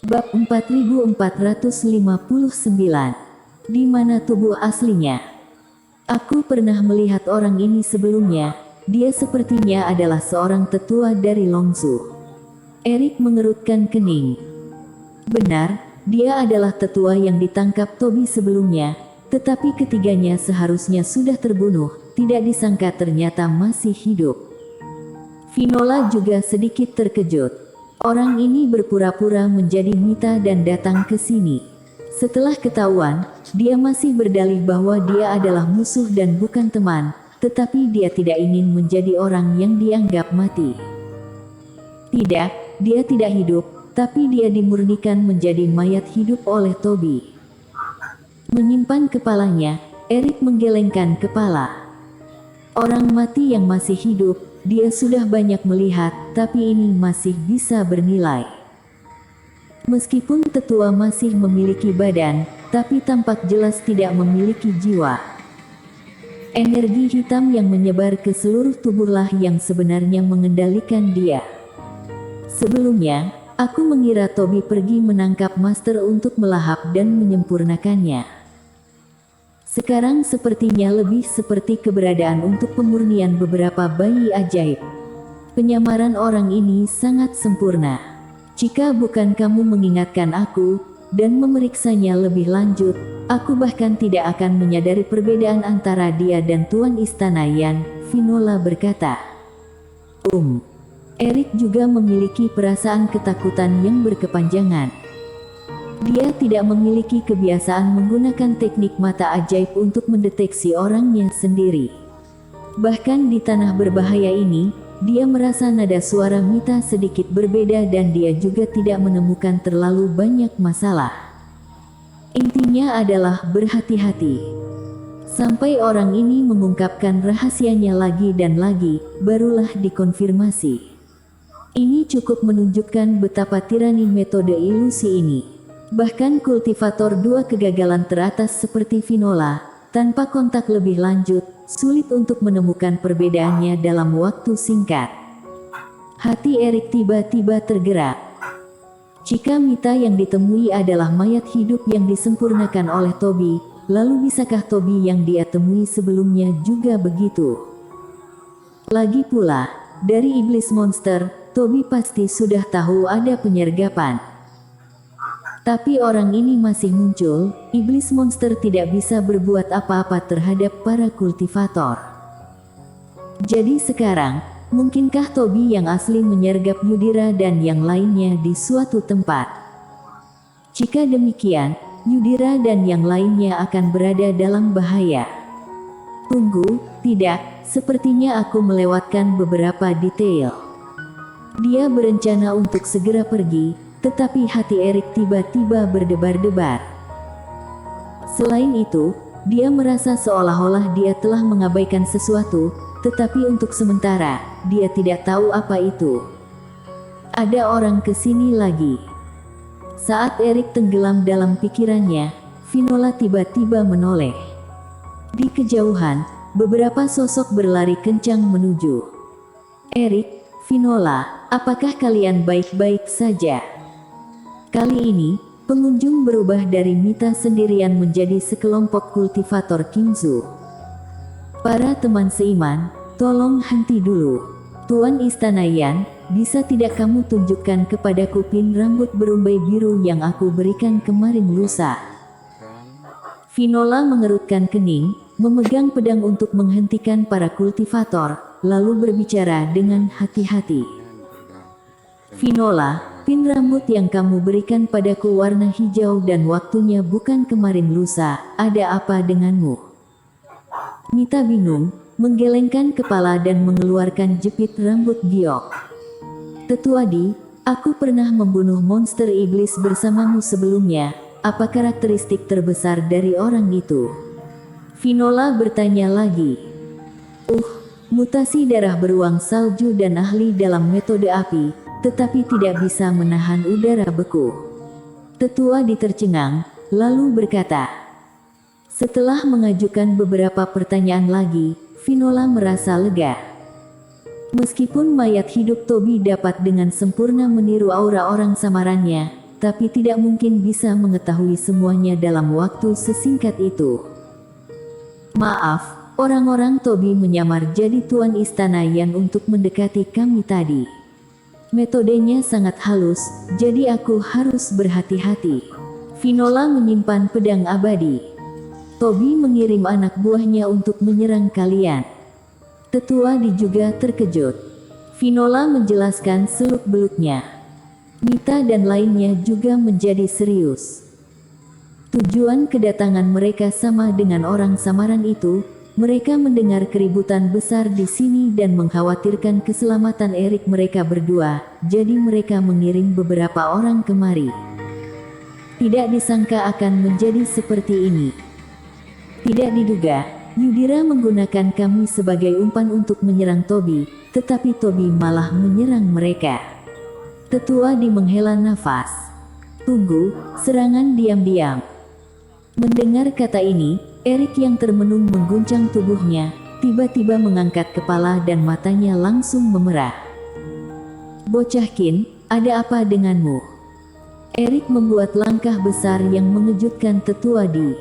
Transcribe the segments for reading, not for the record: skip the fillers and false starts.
Bab 4459. Di mana tubuh aslinya? Aku pernah melihat orang ini sebelumnya. Dia sepertinya adalah seorang tetua dari Longsu. Erik mengerutkan kening. Benar, dia adalah tetua yang ditangkap Tobi sebelumnya, tetapi ketiganya seharusnya sudah terbunuh. Tidak disangka ternyata masih hidup. Vinola juga sedikit terkejut. Orang ini berpura-pura menjadi Mita dan datang ke sini. Setelah ketahuan, dia masih berdalih bahwa dia adalah musuh dan bukan teman, tetapi dia tidak ingin menjadi orang yang dianggap mati. Tidak, dia tidak hidup, tapi dia dimurnikan menjadi mayat hidup oleh Tobi. Menyimpan kepalanya, Erik menggelengkan kepala. Orang mati yang masih hidup, dia sudah banyak melihat, tapi ini masih bisa bernilai. Meskipun tetua masih memiliki badan, tapi tampak jelas tidak memiliki jiwa. Energi hitam yang menyebar ke seluruh tubuhlah yang sebenarnya mengendalikan dia. Sebelumnya, aku mengira Tobi pergi menangkap Master untuk melahap dan menyempurnakannya. Sekarang sepertinya lebih seperti keberadaan untuk pemurnian beberapa bayi ajaib. Penyamaran orang ini sangat sempurna. Jika bukan kamu mengingatkan aku, dan memeriksanya lebih lanjut, aku bahkan tidak akan menyadari perbedaan antara dia dan Tuan Istana Yan, Vinola berkata. Erik juga memiliki perasaan ketakutan yang berkepanjangan. Dia tidak memiliki kebiasaan menggunakan teknik mata ajaib untuk mendeteksi orangnya sendiri. Bahkan di tanah berbahaya ini, dia merasa nada suara Mita sedikit berbeda dan dia juga tidak menemukan terlalu banyak masalah. Intinya adalah berhati-hati. Sampai orang ini mengungkapkan rahasianya lagi dan lagi, barulah dikonfirmasi. Ini cukup menunjukkan betapa tirani metode ilusi ini. Bahkan kultivator dua kegagalan teratas seperti Vinola, tanpa kontak lebih lanjut, sulit untuk menemukan perbedaannya dalam waktu singkat. Hati Erik tiba-tiba tergerak. Jika Mita yang ditemui adalah mayat hidup yang disempurnakan oleh Tobi, lalu bisakah Tobi yang dia temui sebelumnya juga begitu? Lagi pula, dari iblis monster, Tobi pasti sudah tahu ada penyergapan. Tapi orang ini masih muncul, iblis monster tidak bisa berbuat apa-apa terhadap para kultivator. Jadi sekarang, mungkinkah Tobi yang asli menyergap Yudhira dan yang lainnya di suatu tempat? Jika demikian, Yudhira dan yang lainnya akan berada dalam bahaya. Tunggu, tidak, sepertinya aku melewatkan beberapa detail. Dia berencana untuk segera pergi, tetapi hati Erik tiba-tiba berdebar-debar. Selain itu, dia merasa seolah-olah dia telah mengabaikan sesuatu, tetapi untuk sementara, dia tidak tahu apa itu. Ada orang ke sini lagi. Saat Erik tenggelam dalam pikirannya, Vinola tiba-tiba menoleh. Di kejauhan, beberapa sosok berlari kencang menuju. Erik, Vinola, apakah kalian baik-baik saja? Kali ini, pengunjung berubah dari Mita sendirian menjadi sekelompok kultivator Qingzu. Para teman seiman, tolong henti dulu. Tuan Istana Yan, bisa tidak kamu tunjukkan kepadaku pin rambut berumbai biru yang aku berikan kemarin lusa? Vinola mengerutkan kening, memegang pedang untuk menghentikan para kultivator, lalu berbicara dengan hati-hati. Vinola, pin rambut yang kamu berikan padaku warna hijau dan waktunya bukan kemarin lusa, ada apa denganmu? Mita bingung, menggelengkan kepala dan mengeluarkan jepit rambut giok. Tetua Di, aku pernah membunuh monster iblis bersamamu sebelumnya, apa karakteristik terbesar dari orang itu? Vinola bertanya lagi. Mutasi darah beruang salju dan ahli dalam metode api, tetapi tidak bisa menahan udara beku. Tetua ditercengang, lalu berkata. Setelah mengajukan beberapa pertanyaan lagi, Vinola merasa lega. Meskipun mayat hidup Tobi dapat dengan sempurna meniru aura orang samarannya, tapi tidak mungkin bisa mengetahui semuanya dalam waktu sesingkat itu. Maaf, orang-orang Toby menyamar jadi tuan istana Yan untuk mendekati kami tadi. Metodenya sangat halus, jadi aku harus berhati-hati. Finola menyimpan pedang abadi. Toby mengirim anak buahnya untuk menyerang kalian. Tetua Di juga terkejut. Finola menjelaskan seluk-beluknya. Mita dan lainnya juga menjadi serius. Tujuan kedatangan mereka sama dengan orang samaran itu. Mereka mendengar keributan besar di sini dan mengkhawatirkan keselamatan Erik mereka berdua, jadi mereka mengirim beberapa orang kemari. Tidak disangka akan menjadi seperti ini. Tidak diduga, Yudhira menggunakan kami sebagai umpan untuk menyerang Toby, tetapi Toby malah menyerang mereka. Tetua Di menghela nafas. Tunggu, serangan diam-diam. Mendengar kata ini, Erik yang termenung mengguncang tubuhnya, tiba-tiba mengangkat kepala dan matanya langsung memerah. Bocah Qin, ada apa denganmu? Erik membuat langkah besar yang mengejutkan Tetua Di.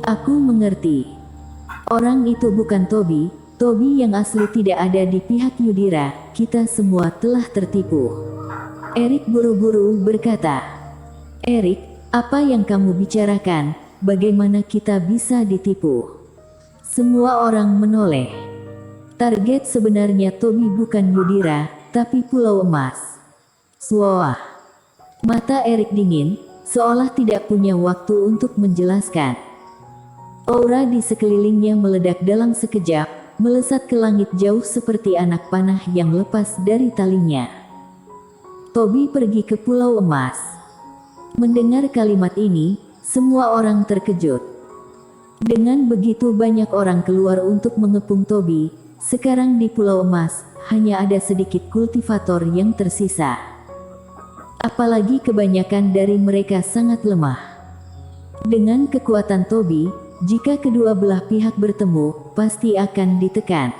Aku mengerti. Orang itu bukan Toby, Toby yang asli tidak ada di pihak Yudhira, kita semua telah tertipu. Erik buru-buru berkata. Erik, apa yang kamu bicarakan? Bagaimana kita bisa ditipu? Semua orang menoleh. Target sebenarnya Toby bukan Yudhira, tapi Pulau Emas. Swah. Mata Erik dingin, seolah tidak punya waktu untuk menjelaskan. Aura di sekelilingnya meledak dalam sekejap, melesat ke langit jauh seperti anak panah yang lepas dari talinya. Toby pergi ke Pulau Emas. Mendengar kalimat ini, semua orang terkejut. Dengan begitu banyak orang keluar untuk mengepung Toby, sekarang di Pulau Emas, hanya ada sedikit kultivator yang tersisa. Apalagi kebanyakan dari mereka sangat lemah. Dengan kekuatan Toby, jika kedua belah pihak bertemu, pasti akan ditekan.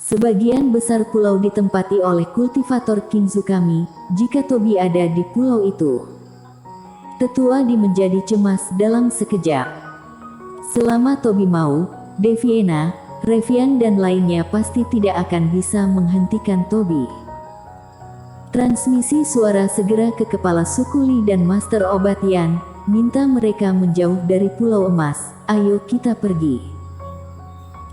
Sebagian besar pulau ditempati oleh kultivator Kinzukami, jika Toby ada di pulau itu. Tetua Di menjadi cemas dalam sekejap. Selama Toby mau, Deviena, Revian dan lainnya pasti tidak akan bisa menghentikan Toby. Transmisi suara segera ke kepala suku Li dan Master Obat Yan, minta mereka menjauh dari Pulau Emas, ayo kita pergi.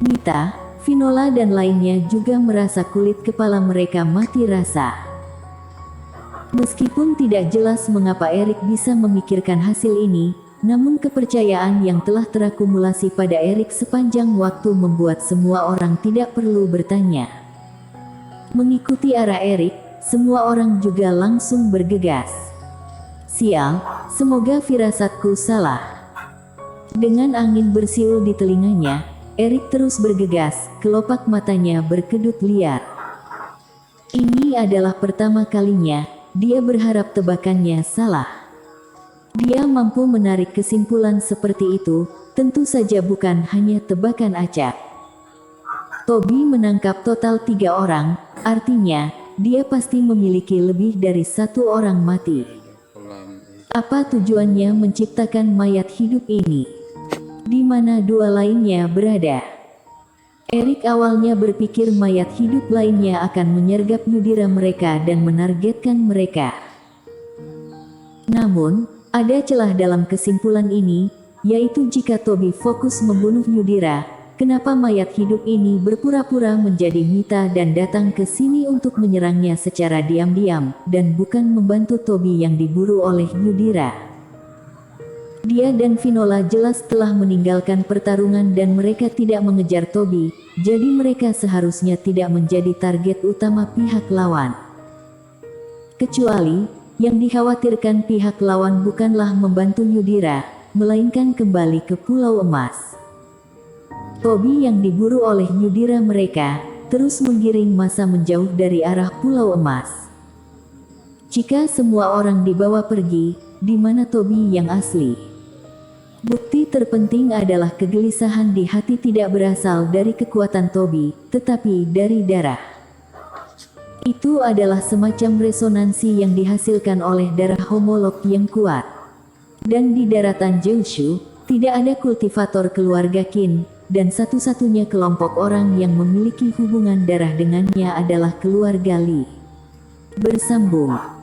Mita, Finola dan lainnya juga merasa kulit kepala mereka mati rasa. Meskipun tidak jelas mengapa Erik bisa memikirkan hasil ini, namun kepercayaan yang telah terakumulasi pada Erik sepanjang waktu membuat semua orang tidak perlu bertanya. Mengikuti arah Erik, semua orang juga langsung bergegas. Sial, semoga firasatku salah. Dengan angin bersiul di telinganya, Erik terus bergegas, kelopak matanya berkedut liar. Ini adalah pertama kalinya dia berharap tebakannya salah. Dia mampu menarik kesimpulan seperti itu, tentu saja bukan hanya tebakan acak. Toby menangkap total 3 orang, artinya, dia pasti memiliki lebih dari 1 orang mati. Apa tujuannya menciptakan mayat hidup ini? Di mana 2 lainnya berada? Erik awalnya berpikir mayat hidup lainnya akan menyergap Yudhira mereka dan menargetkan mereka. Namun, ada celah dalam kesimpulan ini, yaitu jika Toby fokus membunuh Yudhira, kenapa mayat hidup ini berpura-pura menjadi Mita dan datang ke sini untuk menyerangnya secara diam-diam, dan bukan membantu Toby yang diburu oleh Yudhira. Dia dan Finola jelas telah meninggalkan pertarungan dan mereka tidak mengejar Toby, jadi mereka seharusnya tidak menjadi target utama pihak lawan. Kecuali, yang dikhawatirkan pihak lawan bukanlah membantu Yudhira, melainkan kembali ke Pulau Emas. Toby yang diburu oleh Yudhira mereka, terus menggiring massa menjauh dari arah Pulau Emas. Jika semua orang dibawa pergi, di mana Toby yang asli? Bukti terpenting adalah kegelisahan di hati tidak berasal dari kekuatan Toby, tetapi dari darah. Itu adalah semacam resonansi yang dihasilkan oleh darah homolog yang kuat. Dan di daratan Jiangsu, tidak ada kultivator keluarga Qin, dan satu-satunya kelompok orang yang memiliki hubungan darah dengannya adalah keluarga Li. Bersambung.